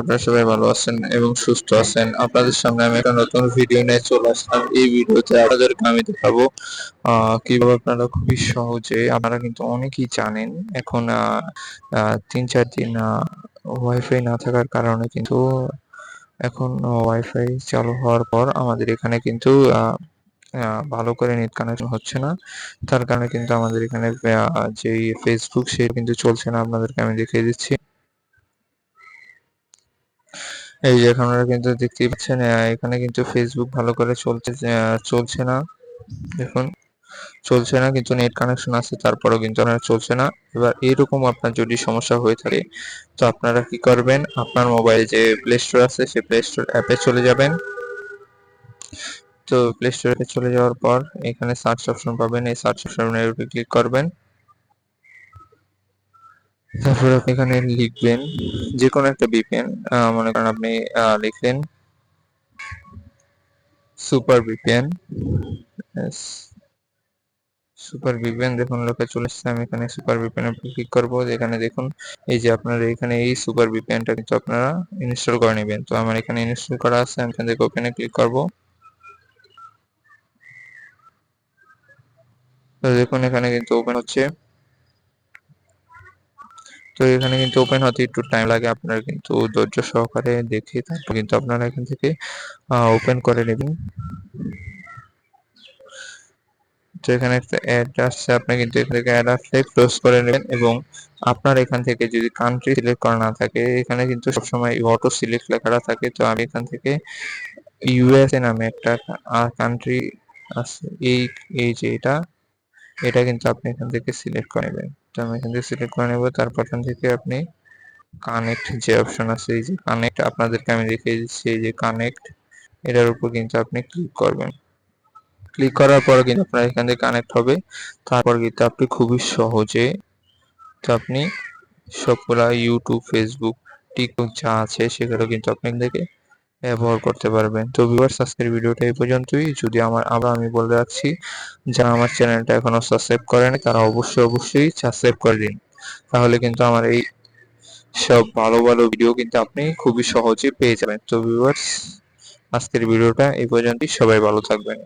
আপনারা সবাই ভালো আছেন এবং সুস্থ আছেন। আপনাদের সামনে আমি একটা নতুন ভিডিও নিয়ে চলে আসলাম। এই ভিডিওতে আপনাদেরকে আমি দেখাবো কিভাবে আপনারা খুবই সহজে, আপনারা কিন্তু অনেকেই জানেন এখন ৩-৪ দিন ওয়াইফাই না থাকার কারণে কিন্তু এখন ওয়াইফাই চালু হওয়ার পর আমাদের এখানে কিন্তু ভালো করে নেট কানেকশন হচ্ছে না। তার কারণে কিন্তু আমাদের এখানে যে ফেসবুক সেটা কিন্তু চলছে না। আপনাদেরকে আমি দেখিয়ে দিচ্ছি। এই যে আপনারা কিন্তু দেখতেই পাচ্ছেন, এখানে কিন্তু ফেসবুক ভালো করে চলছে না। দেখুন, চলছে না, কিন্তু নেট কানেকশন আছে তারপরেও কিন্তু আপনার চলছে না। এবার এরকম আপনার যদি সমস্যা হয়ে থাকে, তো আপনারা কি করবেন, আপনার মোবাইলে যে প্লে স্টোর আছে সেই প্লে স্টোর অ্যাপে চলে যাবেন। তো প্লে স্টোরে চলে যাওয়ার পর এখানে সার্চ অপশন পাবেন, এই সার্চ অপশনের উপরে ক্লিক করবেন। তারপর আপনি এখানে লিখবেন যে কোনো একটা ভিপিএন, মনে করেন আপনি লিখলেন সুপার ভিপিএন। সুপার ভিপিএন দেখুন লেখা চলে এসেছে। আমি এখানে সুপার ভিপিএন এর উপর ক্লিক করব। এখানে দেখুন এই যে আপনারা এখানে এই সুপার ভিপিএনটা কিন্তু আপনারা ইনস্টল করে নেবেন। তো আমার এখানে ইনস্টল করা আছে, আমি এখান থেকে ওপেনে ক্লিক করব। তো দেখুন এখানে কিন্তু ওপেন হচ্ছে। তো এখানে কিন্তু ওপেন হতে একটু টাইম লাগে, আপনারা কিন্তু ধৈর্য সহকারে দেখে তারপর কিন্তু আপনারা এখান থেকে ওপেন করে নেবেন। তো এখানে একটা অ্যাড আসছে, আপনি কিন্তু এখান থেকে অ্যাড আসলে ক্লোজ করে নেবেন। এবং আপনার এখান থেকে যদি কান্ট্রি সিলেক্ট করা না থাকে, এখানে কিন্তু সবসময় অটো সিলেক্ট লেখাটা থাকে। তো আমি এখান থেকে ইউএসএ নামে একটা কান্ট্রি আছে, এই এই যে এটা কিন্তু আপনি এখান থেকে সিলেক্ট করে নেবেন। তো আমি এখান থেকে সিলেক্ট করে নেব। তারপর এখান থেকে আপনি কানেক্ট যে অপশন আছে, এই যে কানেক্ট, আপনাদেরকে আমি দেখিয়ে দিচ্ছি, এই যে কানেক্ট, এটার উপর কিন্তু আপনি ক্লিক করবেন। ক্লিক করার পর কিন্তু আপনার এখান থেকে কানেক্ট হবে। তারপর কিন্তু আপনি খুবই সহজে তো আপনি সবগুলা ইউটিউব, ফেসবুক, টিকটক যা আছে সেগুলো কিন্তু আপনি এখান থেকে ব্যবহার করতে পারবেন। তো ভিউয়ার্স, আজকের ভিডিওটা এই পর্যন্তই। যদি আবার আমি বলে রাখছি, যারা আমার চ্যানেলটা এখনো সাবস্ক্রাইব করেনি তারা অবশ্যই সাবস্ক্রাইব করে দিন। তাহলে কিন্তু আমার এই সব ভালো ভালো ভিডিও কিন্তু আপনি খুবই সহজে পেয়ে যাবেন। তো ভিউয়ার্স, আজকের ভিডিওটা এই পর্যন্তই। সবাই ভালো থাকবেন।